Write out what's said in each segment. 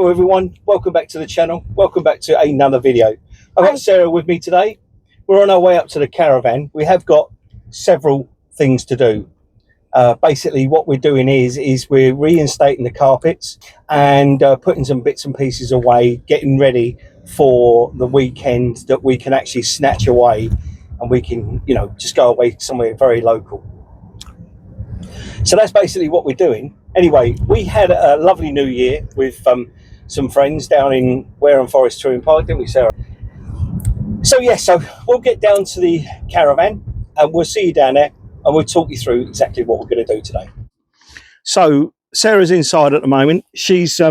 Hello everyone, welcome back to the channel, welcome back to another video. I've got Sarah with me today. We're on our way up to the caravan. We have got several things to do. Basically what we're doing is we're reinstating the carpets and putting some bits and pieces away, getting ready for the weekend that we can actually snatch away and we can, you know, just go away somewhere very local. So that's basically what we're doing. Anyway, we had a lovely New Year with some friends down in Wareham Forest Touring Park, didn't we, Sarah? So yes, so we'll get down to the caravan and we'll see you down there and we'll talk you through exactly what we're going to do today. So Sarah's inside at the moment. She's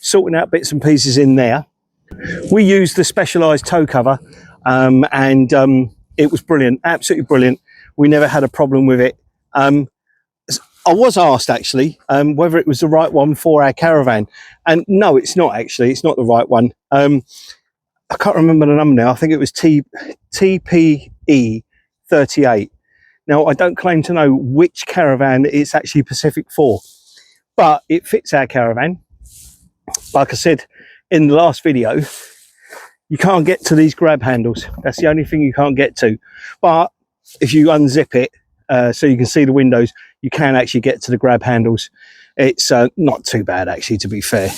sorting out bits and pieces in there. We used the Specialized tow cover and it was brilliant, absolutely brilliant. We never had a problem with it. I was asked actually whether it was the right one for our caravan, and no, it's not actually. It's not the right one. I can't remember the number now. I think it was TPE 38. Now I don't claim to know which caravan it's actually specific for, but it fits our caravan. Like I said in the last video, you can't get to these grab handles. That's the only thing you can't get to. But if you unzip it so you can see the windows, you can actually get to the grab handles. It's not too bad actually, to be fair.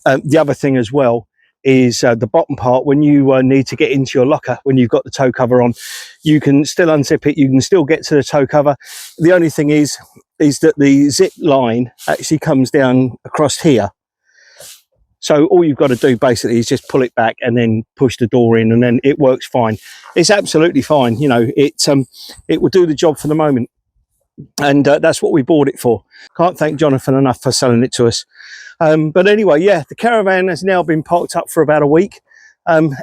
The other thing as well is the bottom part, when you need to get into your locker, when you've got the tow cover on, you can still unzip it, you can still get to the tow cover. The only thing is that the zip line actually comes down across here. So all you've got to do basically is just pull it back and then push the door in, and then it works fine. It's absolutely fine. You know, it will do the job for the moment. And that's what we bought it for. Can't thank Jonathan enough for selling it to us. But anyway, yeah, the caravan has now been parked up for about a week.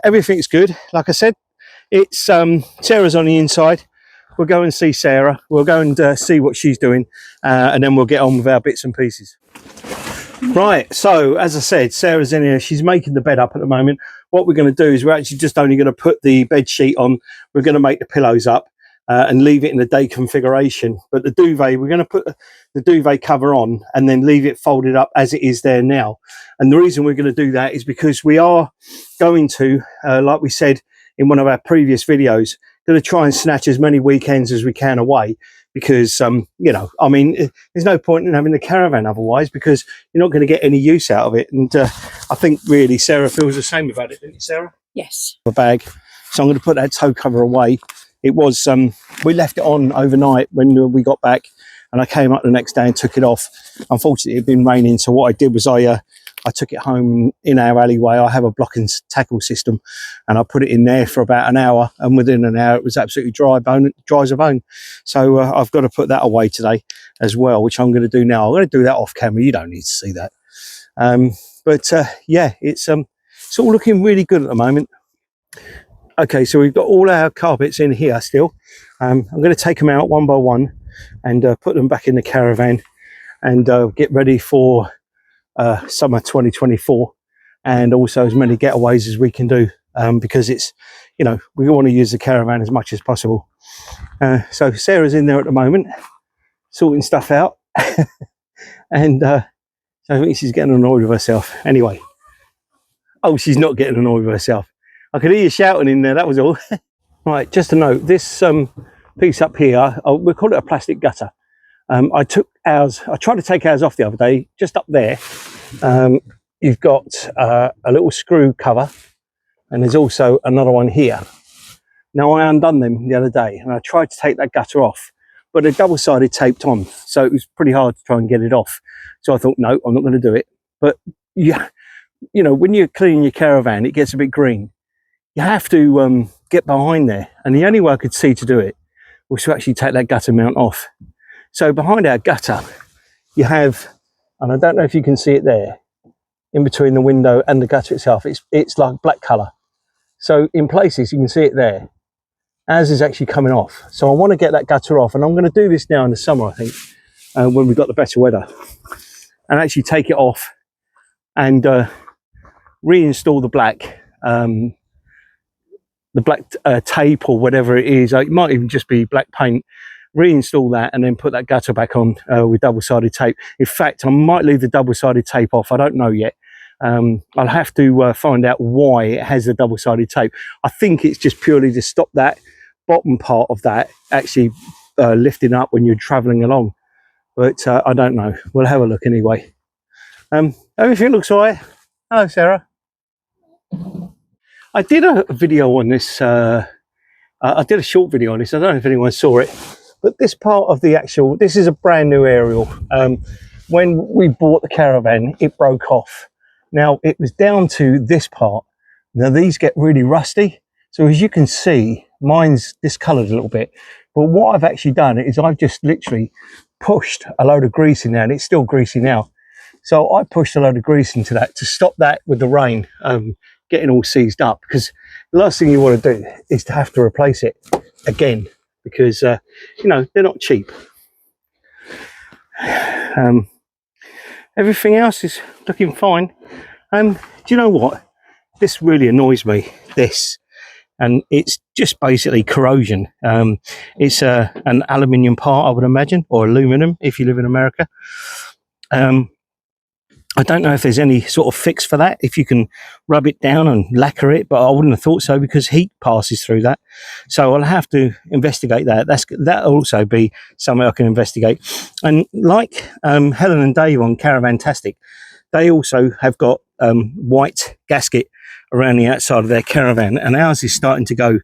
Everything's good. Like I said, it's Sarah's on the inside. We'll go and see Sarah. We'll go and see what she's doing, and then we'll get on with our bits and pieces. Right, so as I said, Sarah's in here. She's making the bed up at the moment. What we're going to do is we're actually just only going to put the bed sheet on. We're going to make the pillows up and leave it in the day configuration. But the duvet, we're going to put the duvet cover on and then leave it folded up as it is there now. And the reason we're going to do that is because we are going to, like we said in one of our previous videos, going to try and snatch as many weekends as we can away. Because, you know, I mean, there's no point in having the caravan otherwise, because you're not going to get any use out of it. And I think really Sarah feels the same about it, didn't you, Sarah? Yes. A bag. So I'm going to put that tow cover away. It was, we left it on overnight when we got back, and I came up the next day and took it off. Unfortunately, it had been raining. So what I did was I took it home in our alleyway. I have a block and tackle system, and I put it in there for about an hour, and within an hour it was absolutely dry as a bone. So I've got to put that away today as well, which I'm going to do now. I'm going to do that off camera. You don't need to see that. Yeah, it's all looking really good at the moment. Okay, so we've got all our carpets in here still. I'm going to take them out one by one and put them back in the caravan and get ready for summer 2024, and also as many getaways as we can do, because it's, you know, we want to use the caravan as much as possible. So Sarah's in there at the moment sorting stuff out and I think she's getting annoyed with herself. Anyway, oh, she's not getting annoyed with herself. I could hear you shouting in there, that was all. Right, just a note, this piece up here, we'll call it a plastic gutter. I tried to take ours off the other day. Just up there, you've got a little screw cover, and there's also another one here. Now I undone them the other day, and I tried to take that gutter off, but they're double-sided taped on, so it was pretty hard to try and get it off. So I thought, no, I'm not going to do it. But yeah, you know, when you're cleaning your caravan, it gets a bit green. You have to get behind there, and the only way I could see to do it was to actually take that gutter mount off. So behind our gutter, you have, and I don't know if you can see it there, in between the window and the gutter itself, it's like black colour. So in places you can see it there. Ours is actually coming off. So I want to get that gutter off, and I'm going to do this now in the summer, I think, when we've got the better weather, and actually take it off and reinstall the black tape or whatever it is. It might even just be black paint. Reinstall that and then put that gutter back on with double-sided tape. In fact, I might leave the double-sided tape off. I don't know yet. I'll have to find out why it has the double-sided tape. I think it's just purely to stop that bottom part of that actually lifting up when you're traveling along, but I don't know. We'll have a look anyway. Everything looks all right. Hello, Sarah. I did a video on this. I did a short video on this. I don't know if anyone saw it, but this part of the actual, this is a brand new aerial. When we bought the Caravan, it broke off. Now it was down to this part. Now these get really rusty. So as you can see, mine's discolored a little bit. But what I've actually done is I've just literally pushed a load of grease in there, and it's still greasy now. So I pushed a load of grease into that to stop that with the rain getting all seized up, because the last thing you want to do is to have to replace it again, because you know, they're not cheap. Everything else is looking fine. Do you know what? This really annoys me, this. And it's just basically corrosion. It's an aluminium part, I would imagine, or aluminum if you live in America. I don't know if there's any sort of fix for that, if you can rub it down and lacquer it, but I wouldn't have thought so, because heat passes through that. So I'll have to investigate that. That'll also be something I can investigate. And like Helen and Dave on Caravantastic, they also have got white gasket around the outside of their Caravan, and ours is starting to go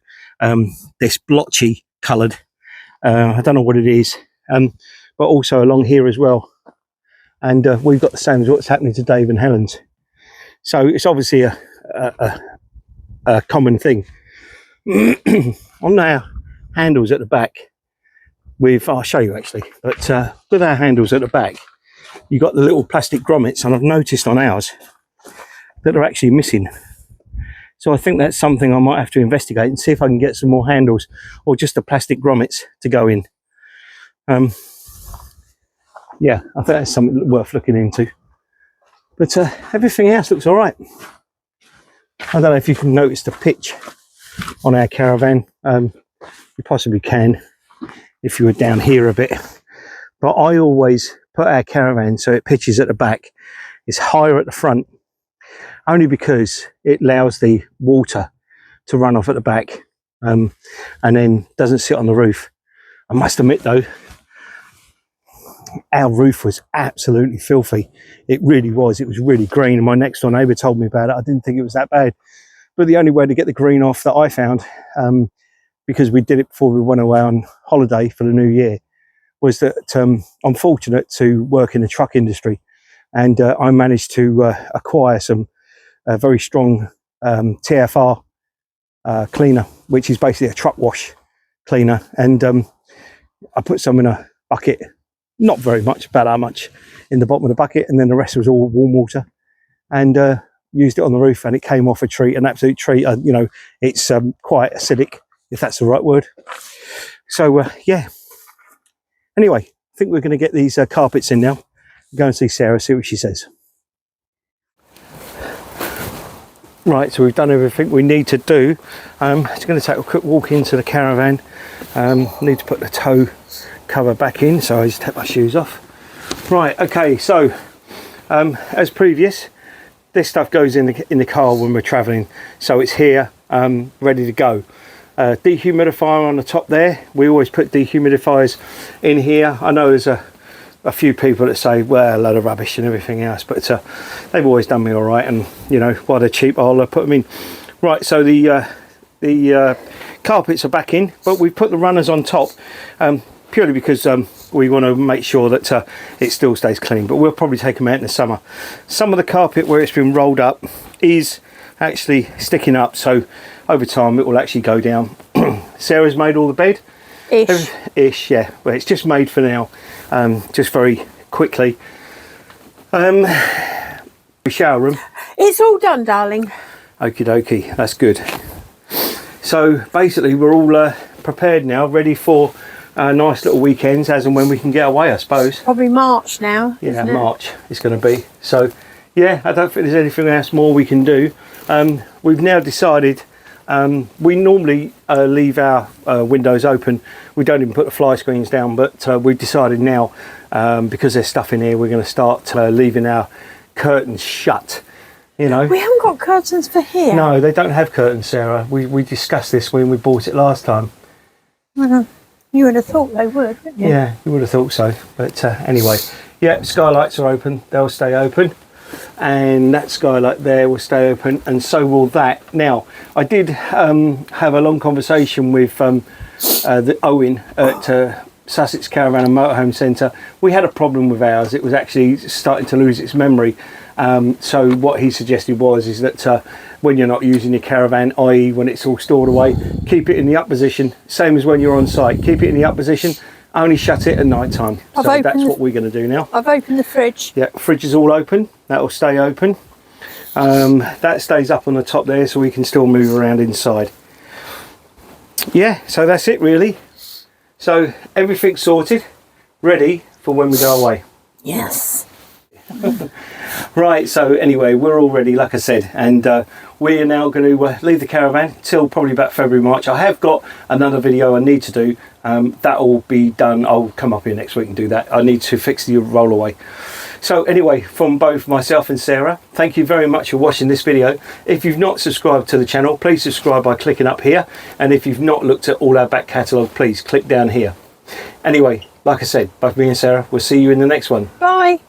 this blotchy coloured. I don't know what it is, but also along here as well. And we've got the same as what's happening to Dave and Helen's. So it's obviously a common thing. On our handles at the back, I'll show you actually, but with our handles at the back, you've got the little plastic grommets, and I've noticed on ours that are actually missing. So I think that's something I might have to investigate and see if I can get some more handles, or just the plastic grommets to go in. Yeah, I think that's something worth looking into. But everything else looks all right. I don't know if you can notice the pitch on our Caravan. You possibly can if you were down here a bit. But I always put our Caravan so it pitches at the back. It's higher at the front, only because it allows the water to run off at the back, and then doesn't sit on the roof. I must admit though, our roof was absolutely filthy. It really was. It was really green, and my next door neighbour told me about it. I didn't think it was that bad, but the only way to get the green off that I found, because we did it before we went away on holiday for the new year, was that I'm fortunate to work in the truck industry, and I managed to acquire some very strong TFR cleaner, which is basically a truck wash cleaner, and I put some in a bucket. Not very much, about how much in the bottom of the bucket, and then the rest was all warm water, and used it on the roof, and it came off a treat, an absolute treat. You know, it's quite acidic, if that's the right word. So yeah, anyway, I think we're going to get these carpets in now. Go and see Sarah, see what she says. Right, so we've done everything we need to do. Just going to take a quick walk into the Caravan. Need to put the tow cover back in, so I just take my shoes off. Right, okay, so as previous, this stuff goes in the car when we're traveling, so it's here ready to go. Dehumidifier on the top there. We always put dehumidifiers in here. I know there's a few people that say, well, a load of rubbish and everything else, but they've always done me all right, and you know, while they're cheap, I'll put them in. Right, so the carpets are back in, but we've put the runners on top, purely because we want to make sure that it still stays clean, but we'll probably take them out in the summer. Some of the carpet where it's been rolled up is actually sticking up, so over time it will actually go down. Sarah's made all the bed. Ish, yeah. Well, it's just made for now, just very quickly. The shower room. It's all done, darling. Okie dokie, that's good. So basically we're all prepared now, ready for nice little weekends as and when we can get away, I suppose. Probably March now. Yeah, March it's going to be. So yeah, I don't think there's anything else more we can do. We've now decided, we normally leave our windows open. We don't even put the fly screens down, but we've decided now, because there's stuff in here, we're going to start leaving our curtains shut. You know. We haven't got curtains for here. No, they don't have curtains, Sarah. We discussed this when we bought it last time. Well, you would have thought they would, wouldn't you? Yeah, you would have thought so. But anyway, yeah, skylights are open. They'll stay open. And that skylight there will stay open, and so will that. Now, I did have a long conversation with Owen at Sussex Caravan and Motorhome Centre. We had a problem with ours. It was actually starting to lose its memory. So what he suggested is that when you're not using your caravan, i.e. when it's all stored away, keep it in the up position, same as when you're on site. Keep it in the up position, only shut it at night time. So that's what we're going to do now. I've opened the fridge. Yeah, fridge is all open. That will stay open. That stays up on the top there, so we can still move around inside. Yeah, so that's it really. So everything's sorted, ready for when we go away. Yes. Right, so anyway, we're all ready, like I said, and we are now going to leave the caravan till probably about February, March. I have got another video I need to do. That will be done. I'll come up here next week and do that. I need to fix the rollaway. So anyway, from both myself and Sarah, thank you very much for watching this video. If you've not subscribed to the channel, please subscribe by clicking up here. And if you've not looked at all our back catalogue, please click down here. Anyway, like I said, both me and Sarah, we'll see you in the next one. Bye.